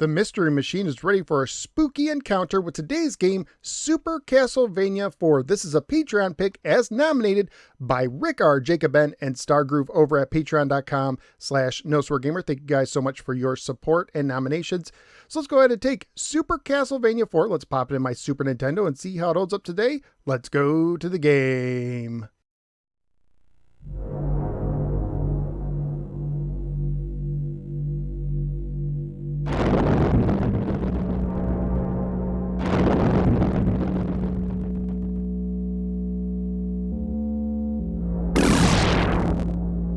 The Mystery Machine is ready for a spooky encounter with today's game, Super Castlevania IV. This is a Patreon pick as nominated by Rick R, Jacob N, and Stargroove over at patreon.com/NoSwearGamer. Thank you guys so much for your support and nominations. So let's go ahead and take Super Castlevania IV. Let's pop it in my Super Nintendo and see how it holds up today. Let's go to the game.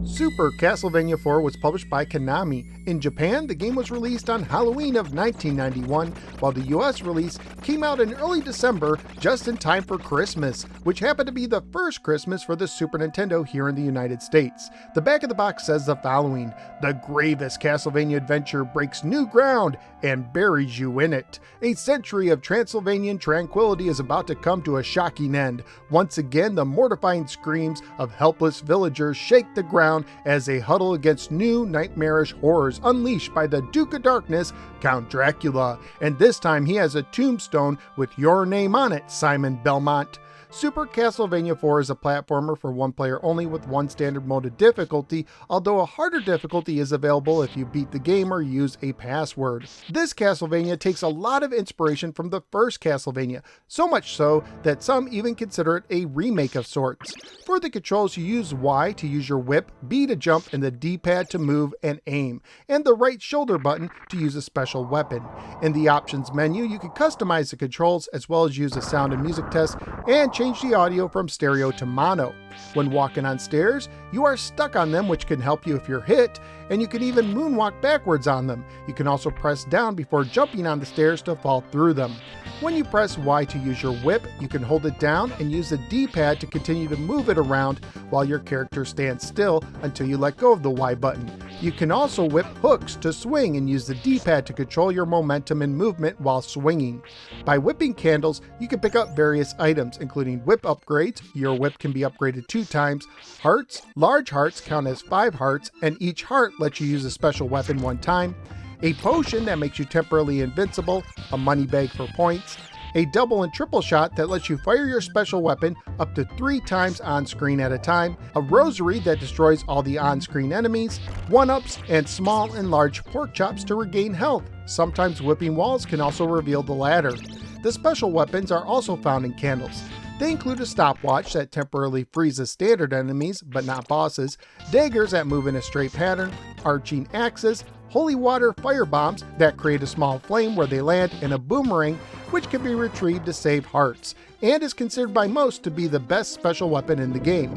Super Castlevania IV was published by Konami. In Japan, the game was released on Halloween of 1991, while the US release came out in early December, just in time for Christmas, which happened to be the first Christmas for the Super Nintendo here in the United States. The back of the box says the following: "The gravest Castlevania adventure breaks new ground and buries you in it. A century of Transylvanian tranquility is about to come to a shocking end. Once again, the mortifying screams of helpless villagers shake the ground as they huddle against new nightmarish horrors unleashed by the Duke of Darkness, Count Dracula. And this time he has a tombstone with your name on it, Simon Belmont." Super Castlevania IV is a platformer for one player only with one standard mode of difficulty, although a harder difficulty is available if you beat the game or use a password. This Castlevania takes a lot of inspiration from the first Castlevania, so much so that some even consider it a remake of sorts. For the controls, you use Y to use your whip, B to jump, and the D-pad to move and aim, and the right shoulder button to use a special weapon. In the options menu, you can customize the controls as well as use a sound and music test and change the audio from stereo to mono. When walking on stairs, you are stuck on them, which can help you if you're hit, and you can even moonwalk backwards on them. You can also press down before jumping on the stairs to fall through them. When you press Y to use your whip, you can hold it down and use the D-pad to continue to move it around while your character stands still until you let go of the Y button. You can also whip hooks to swing and use the D-pad to control your momentum and movement while swinging. By whipping candles, you can pick up various items, including whip upgrades. Your whip can be upgraded 2 times. Hearts. Large hearts count as 5 hearts, and each heart lets you use a special weapon 1 time. A potion that makes you temporarily invincible, a money bag for points, a double and triple shot that lets you fire your special weapon up to 3 times on screen at a time, a rosary that destroys all the on-screen enemies, 1-ups, and small and large pork chops to regain health. Sometimes whipping walls can also reveal the latter. The special weapons are also found in candles. They include a stopwatch that temporarily freezes standard enemies, but not bosses, daggers that move in a straight pattern, arching axes, holy water fire bombs that create a small flame where they land, and a boomerang which can be retrieved to save hearts, and is considered by most to be the best special weapon in the game.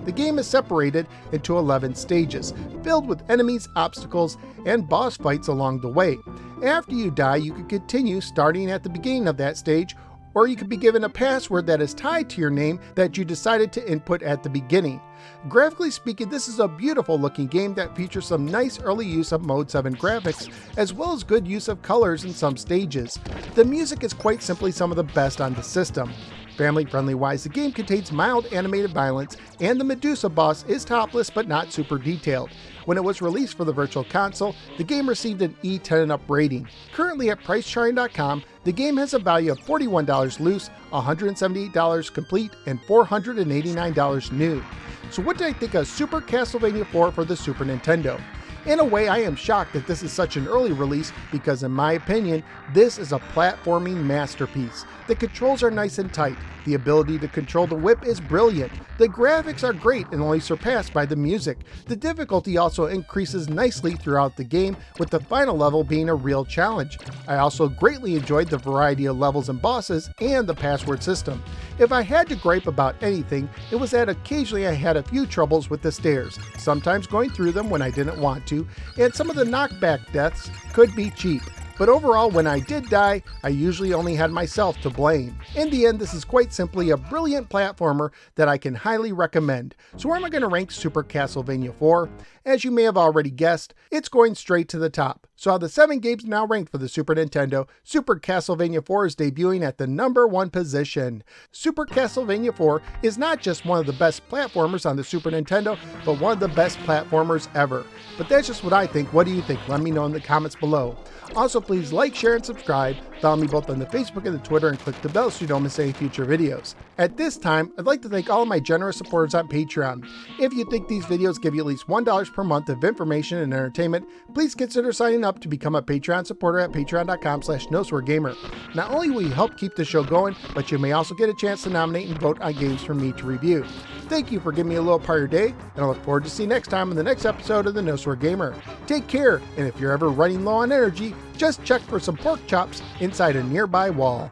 The game is separated into 11 stages, filled with enemies, obstacles, and boss fights along the way. After you die, you can continue starting at the beginning of that stage, or you could be given a password that is tied to your name that you decided to input at the beginning. Graphically speaking, this is a beautiful looking game that features some nice early use of Mode 7 graphics, as well as good use of colors in some stages. The music is quite simply some of the best on the system. Family-friendly wise, the game contains mild animated violence, and the Medusa boss is topless but not super detailed. When it was released for the Virtual Console, the game received an E10 and up rating. Currently at PriceCharting.com, the game has a value of $41 loose, $178 complete, and $489 new. So what did I think of Super Castlevania IV for the Super Nintendo? In a way, I am shocked that this is such an early release because in my opinion, this is a platforming masterpiece. The controls are nice and tight. The ability to control the whip is brilliant. The graphics are great and only surpassed by the music. The difficulty also increases nicely throughout the game, with the final level being a real challenge. I also greatly enjoyed the variety of levels and bosses and the password system. If I had to gripe about anything, it was that occasionally I had a few troubles with the stairs, sometimes going through them when I didn't want to, and some of the knockback deaths could be cheap. But overall, when I did die, I usually only had myself to blame. In the end, this is quite simply a brilliant platformer that I can highly recommend. So where am I going to rank Super Castlevania IV? As you may have already guessed, it's going straight to the top. So out of the 7 games now ranked for the Super Nintendo, Super Castlevania IV is debuting at the #1 position. Super Castlevania IV is not just one of the best platformers on the Super Nintendo, but one of the best platformers ever. But that's just what I think. What do you think? Let me know in the comments below. Also, please like, share, and subscribe. Follow me both on the Facebook and the Twitter, and click the bell so you don't miss any future videos. At this time, I'd like to thank all of my generous supporters on Patreon. If you think these videos give you at least $1 per month of information and entertainment, please consider signing up to become a Patreon supporter at patreon.com/NoSwearGamer. Not only will you help keep the show going, but you may also get a chance to nominate and vote on games for me to review. Thank you for giving me a little part of your day, and I look forward to seeing you next time in the next episode of the No Swear Gamer. Take care, and if you're ever running low on energy, just check for some pork chops inside a nearby wall.